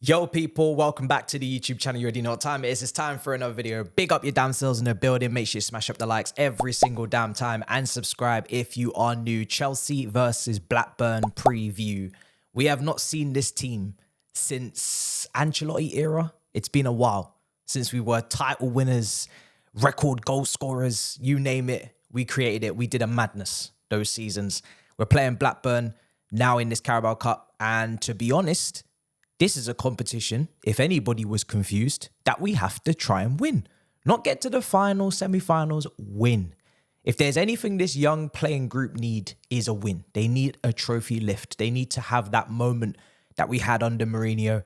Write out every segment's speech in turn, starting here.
Yo people, welcome back to the YouTube channel. You already know what time it is. It's time for another video. Big up your damn selves in the building. Make sure you smash up the likes every single damn time and subscribe if you are new. Chelsea versus Blackburn preview. We have not seen this team since Ancelotti era. It's been a while since we were title winners, record goal scorers, you name it. We created it. We did a madness those seasons. We're playing Blackburn now in this Carabao Cup. And to be honest, this is a competition, if anybody was confused, that we have to try and win. Not get to the finals, semi-finals, win. If there's anything this young playing group need is a win. They need a trophy lift. They need to have that moment that we had under Mourinho.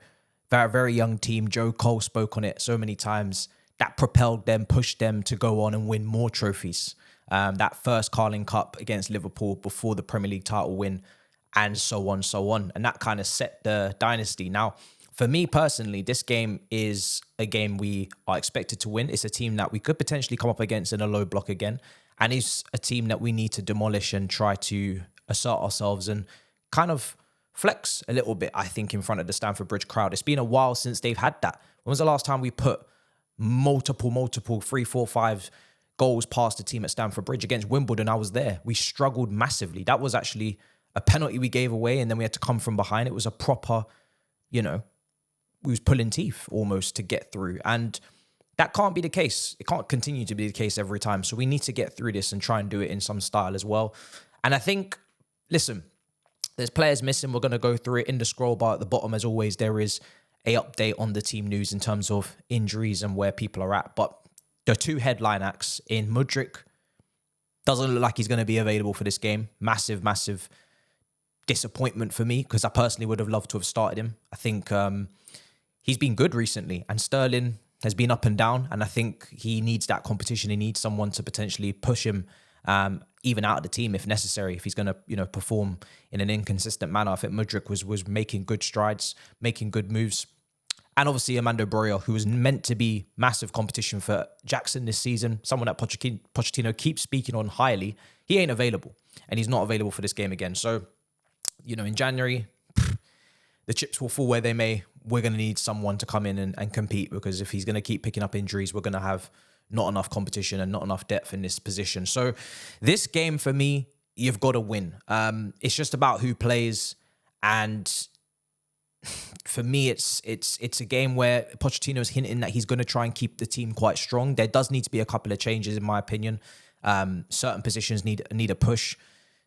Very, very young team. Joe Cole spoke on it so many times. That propelled them, pushed them to go on and win more trophies. That first Carling Cup against Liverpool before the Premier League title win. And so on, so on. And that kind of set the dynasty. Now, for me personally, this game is a game we are expected to win. It's a team that we could potentially come up against in a low block again. And it's a team that we need to demolish and try to assert ourselves and kind of flex a little bit, I think, in front of the Stamford Bridge crowd. It's been a while since they've had that. When was the last time we put multiple 3, 4, 5 goals past the team at Stamford Bridge? Against Wimbledon, I was there. We struggled massively. That was actually a penalty we gave away, and then we had to come from behind. It was a proper, we was pulling teeth almost to get through. And that can't be the case. It can't continue to be the case every time. So we need to get through this and try and do it in some style as well. And I think, listen, there's players missing. We're going to go through it in the scroll bar at the bottom. As always, there is a update on the team news in terms of injuries and where people are at. But the two headline acts in Mudryk doesn't look like he's going to be available for this game. Massive disappointment for me, because I personally would have loved to have started him. I think he's been good recently, and Sterling has been up and down, and I think he needs that competition. He needs someone to potentially push him even out of the team if necessary, if he's going to perform in an inconsistent manner. I think Mudryk was making good strides, making good moves. And obviously Armando Broja, who was meant to be massive competition for Jackson this season, someone that Pochettino keeps speaking on highly, he ain't available, and he's not available for this game again. So in January, the chips will fall where they may. We're going to need someone to come in and compete, because if he's going to keep picking up injuries, we're going to have not enough competition and not enough depth in this position. So this game, for me, you've got to win. It's just about who plays. And for me, it's a game where Pochettino is hinting that he's going to try and keep the team quite strong. There does need to be a couple of changes, in my opinion. Certain positions need a push.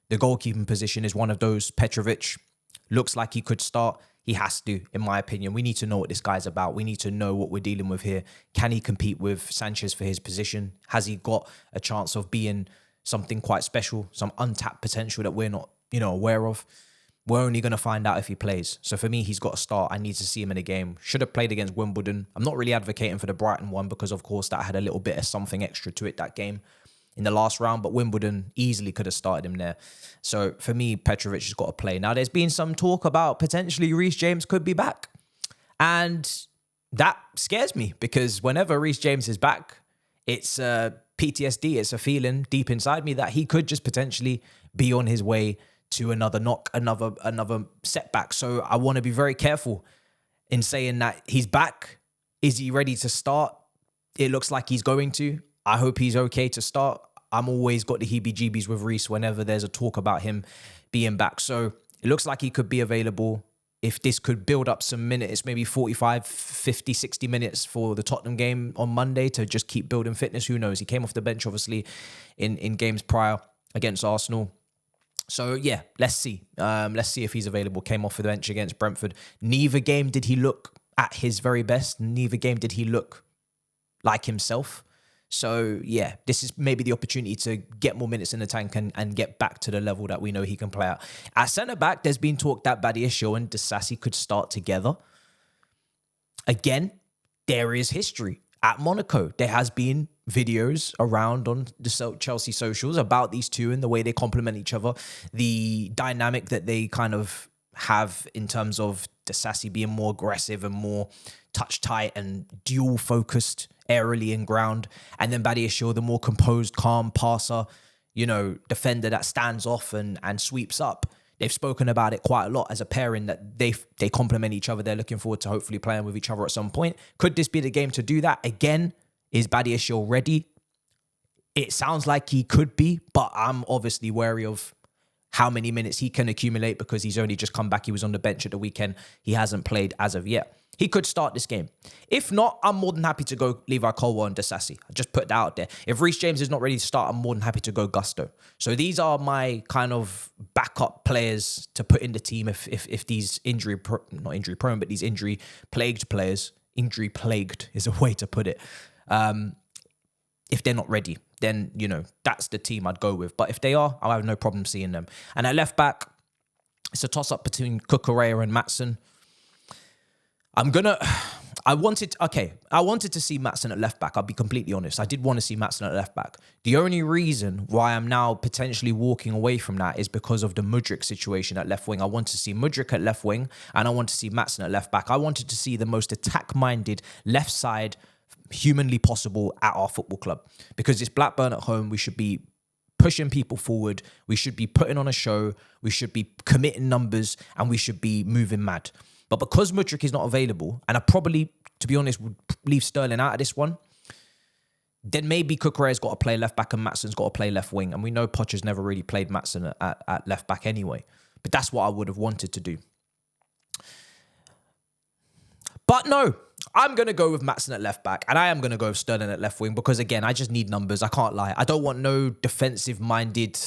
The goalkeeping position is one of those. Petrovic looks like he could start. He has to, in my opinion. We need to know what this guy's about. We need to know what we're dealing with here. Can he compete with Sanchez for his position? Has he got a chance of being something quite special, some untapped potential that we're not, aware of? We're only going to find out if he plays. So for me, he's got to start. I need to see him in a game. Should have played against Wimbledon. I'm not really advocating for the Brighton one, because, of course, that had a little bit of something extra to it, that game in the last round, but Wimbledon easily could have started him there. So for me, Petrovic has got to play. Now, there's been some talk about potentially Reece James could be back. And that scares me, because whenever Reece James is back, it's PTSD. It's a feeling deep inside me that he could just potentially be on his way to another knock, another setback. So I want to be very careful in saying that he's back. Is he ready to start? It looks like he's going to. I hope he's okay to start. I'm always got the heebie-jeebies with Reece whenever there's a talk about him being back. So it looks like he could be available. If this could build up some minutes, maybe 45, 50, 60 minutes for the Tottenham game on Monday to just keep building fitness. Who knows? He came off the bench, obviously, in games prior against Arsenal. So, yeah, let's see. Let's see if he's available. Came off the bench against Brentford. Neither game did he look at his very best. Neither game did he look like himself. So, yeah, this is maybe the opportunity to get more minutes in the tank and get back to the level that we know he can play at. At centre-back, there's been talk that Badiashile and Disasi could start together. Again, there is history. At Monaco, there has been videos around on the Chelsea socials about these two and the way they complement each other. The dynamic that they kind of have in terms of Disasi being more aggressive and more touch-tight and dual-focused aerially in ground. And then Badiashile, the more composed, calm passer, defender that stands off and sweeps up. They've spoken about it quite a lot as a pairing that they complement each other. They're looking forward to hopefully playing with each other at some point. Could this be the game to do that? Again, is Badiashile ready? It sounds like he could be, but I'm obviously wary of how many minutes he can accumulate because he's only just come back. He was on the bench at the weekend. He hasn't played as of yet. He could start this game. If not, I'm more than happy to go Levi Colwill and Disasi. I just put that out there. If Reece James is not ready to start, I'm more than happy to go Gusto. So these are my kind of backup players to put in the team if these not injury prone, but these injury plagued players, injury plagued is a way to put it. If they're not ready, then, that's the team I'd go with. But if they are, I'll have no problem seeing them. And at left back, it's a toss-up between Cucurella and Maatsen. I wanted to see Maatsen at left back. I'll be completely honest. I did want to see Maatsen at left back. The only reason why I'm now potentially walking away from that is because of the Mudryk situation at left wing. I want to see Mudryk at left wing and I want to see Maatsen at left back. I wanted to see the most attack-minded left side humanly possible at our football club. Because it's Blackburn at home, we should be pushing people forward. We should be putting on a show. We should be committing numbers and we should be moving mad. But because Mudryk is not available, and I probably, to be honest, would leave Sterling out of this one, then maybe Cucurella's got to play left back and Maatsen's got to play left wing. And we know Poch's never really played Maatsen at left back anyway. But that's what I would have wanted to do. But no, I'm going to go with Maatsen at left back and I am going to go with Sterling at left wing because, again, I just need numbers. I can't lie. I don't want no defensive-minded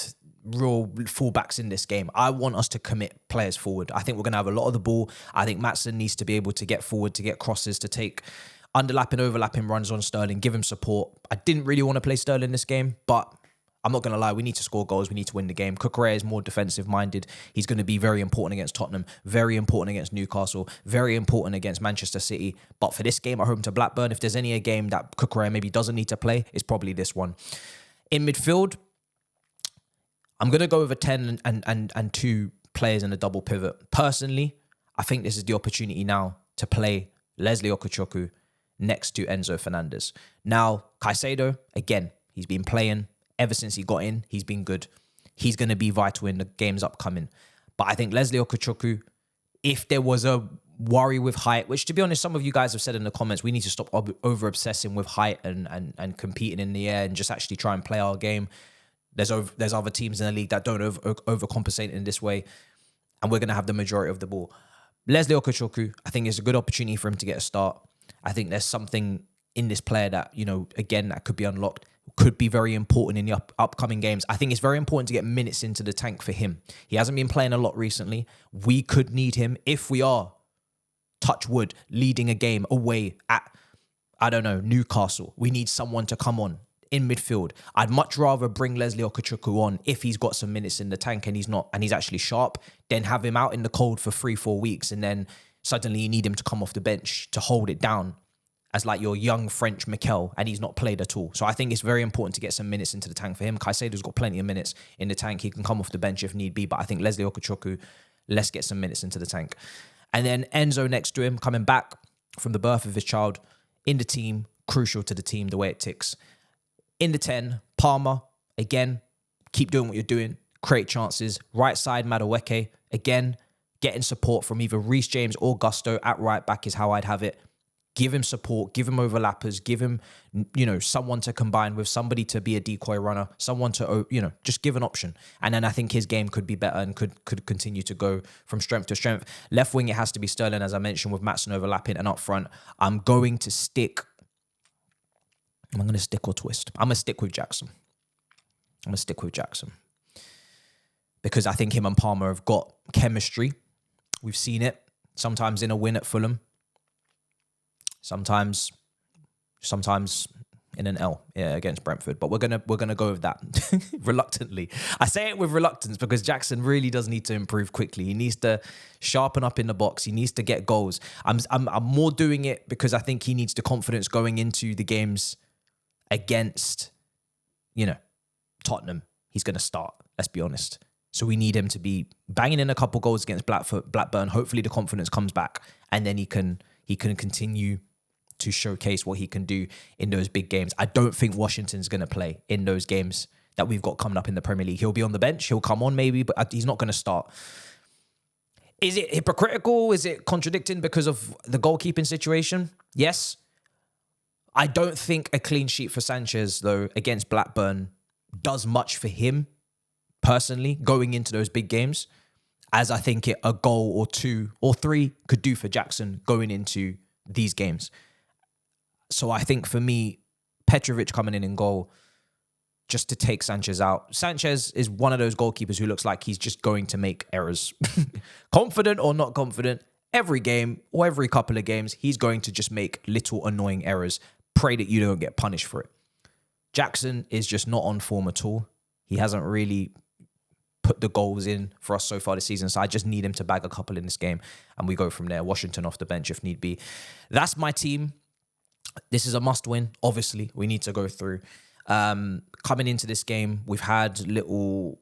real fullbacks in this game. I want us to commit players forward. I think we're going to have a lot of the ball. I think Maatsen needs to be able to get forward, to get crosses, to take underlapping, overlapping runs on Sterling, give him support. I didn't really want to play Sterling this game, but I'm not going to lie. We need to score goals. We need to win the game. Cucurella is more defensive-minded. He's going to be very important against Tottenham, very important against Newcastle, very important against Manchester City. But for this game at home to Blackburn, if there's any game that Cucurella maybe doesn't need to play, it's probably this one. In midfield, I'm going to go with a 10 and 2 players in a double pivot. Personally, I think this is the opportunity now to play Leslie Okuchukwu next to Enzo Fernandez. Now, Caicedo, again, he's been playing ever since he got in. He's been good. He's going to be vital in the games upcoming. But I think Leslie Okuchukwu, if there was a worry with height, which to be honest, some of you guys have said in the comments, we need to stop over-obsessing with height and competing in the air and just actually try and play our game. There's other teams in the league that don't overcompensate in this way, and we're going to have the majority of the ball. Leslie Okuchukwu, I think it's a good opportunity for him to get a start. I think there's something in this player that, again, that could be unlocked, could be very important in the upcoming games. I think it's very important to get minutes into the tank for him. He hasn't been playing a lot recently. We could need him if we are, touch wood, leading a game away at, Newcastle. We need someone to come on in midfield. I'd much rather bring Leslie Okuchukwu on if he's got some minutes in the tank and he's actually sharp, than have him out in the cold for 3-4 weeks and then suddenly you need him to come off the bench to hold it down as like your young French Mikel and he's not played at all. So I think it's very important to get some minutes into the tank for him. Caicedo's got plenty of minutes in the tank. He can come off the bench if need be, but I think Leslie Okuchukwu, let's get some minutes into the tank. And then Enzo next to him, coming back from the birth of his child in the team, crucial to the team, the way it ticks. In the 10, Palmer, again, keep doing what you're doing, create chances. Right side, Madueke, again, getting support from either Reece James or Gusto at right back is how I'd have it. Give him support, give him overlappers, give him, someone to combine with, somebody to be a decoy runner, someone to, just give an option. And then I think his game could be better and could continue to go from strength to strength. Left wing, it has to be Sterling, as I mentioned, with Maatsen overlapping. And up front, I'm going to stick... Am I going to stick or twist? I'm going to stick with Jackson. Because I think him and Palmer have got chemistry. We've seen it. Sometimes in a win at Fulham. Sometimes in an L against Brentford. But we're gonna go with that reluctantly. I say it with reluctance because Jackson really does need to improve quickly. He needs to sharpen up in the box. He needs to get goals. I'm more doing it because I think he needs the confidence going into the games against, Tottenham. He's going to start, let's be honest. So we need him to be banging in a couple goals against Blackburn. Hopefully the confidence comes back and then he can continue to showcase what he can do in those big games. I don't think Washington's going to play in those games that we've got coming up in the Premier League. He'll be on the bench. He'll come on maybe, but he's not going to start. Is it hypocritical? Is it contradicting because of the goalkeeping situation? Yes. I don't think a clean sheet for Sanchez, though, against Blackburn does much for him personally going into those big games, as I think a goal or 2 or 3 could do for Jackson going into these games. So I think for me, Petrovic coming in goal just to take Sanchez out. Sanchez is one of those goalkeepers who looks like he's just going to make errors. Confident or not confident, every game or every couple of games, he's going to just make little annoying errors. Pray that you don't get punished for it. Jackson is just not on form at all. He hasn't really put the goals in for us so far this season. So I just need him to bag a couple in this game and we go from there. Washington off the bench if need be. That's my team. This is a must win. Obviously, we need to go through. Coming into this game, we've had little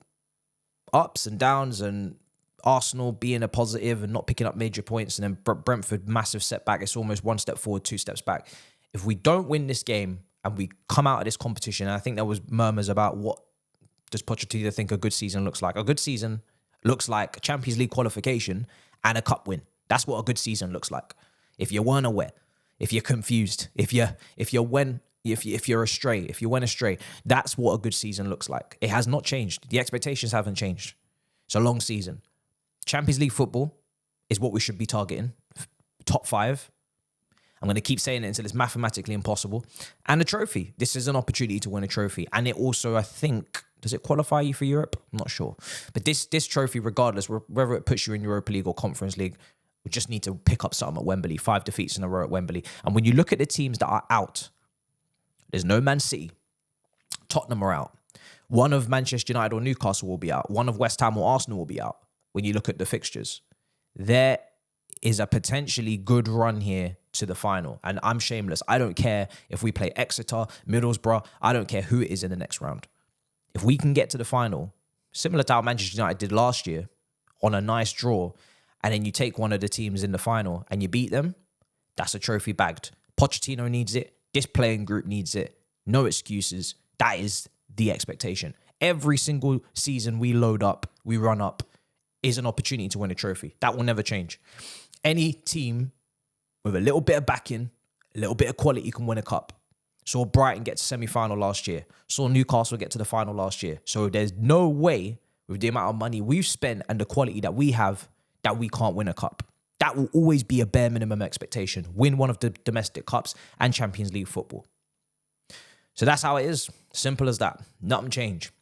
ups and downs, and Arsenal being a positive and not picking up major points, and then Brentford, massive setback. It's almost 1 step forward, 2 steps back. If we don't win this game and we come out of this competition, and I think there was murmurs about what does Pochettino think a good season looks like. A good season looks like a Champions League qualification and a cup win. That's what a good season looks like. If you weren't aware, if you're confused, if you're astray, if you went astray, that's what a good season looks like. It has not changed. The expectations haven't changed. It's a long season. Champions League football is what we should be targeting. Top 5. I'm going to keep saying it until it's mathematically impossible. And a trophy. This is an opportunity to win a trophy. And it also, I think, does it qualify you for Europe? I'm not sure. But this trophy, regardless, whether it puts you in Europa League or Conference League, we just need to pick up something at Wembley. 5 defeats in a row at Wembley. And when you look at the teams that are out, there's no Man City. Tottenham are out. One of Manchester United or Newcastle will be out. One of West Ham or Arsenal will be out. When you look at the fixtures, there is a potentially good run here to the final. And I'm shameless. I don't care if we play Exeter, Middlesbrough. I don't care who it is in the next round. If we can get to the final, similar to how Manchester United did last year, on a nice draw, and then you take one of the teams in the final and you beat them, that's a trophy bagged. Pochettino needs it. This playing group needs it. No excuses. That is the expectation. Every single season we load up, we run up, is an opportunity to win a trophy. That will never change. Any team with a little bit of backing, a little bit of quality can win a cup. Saw Brighton get to semi-final last year. Saw Newcastle get to the final last year. So there's no way, with the amount of money we've spent and the quality that we have, that we can't win a cup. That will always be a bare minimum expectation. Win one of the domestic cups and Champions League football. So that's how it is. Simple as that. Nothing change.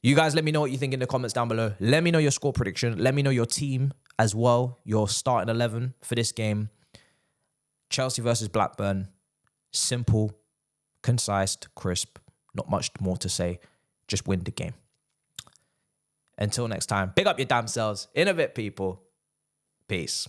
You guys let me know what you think in the comments down below. Let me know your score prediction. Let me know your team as well. Your starting 11 for this game. Chelsea versus Blackburn. Simple, concise, crisp. Not much more to say. Just win the game. Until next time, pick up your damn selves. In a bit, people. Peace.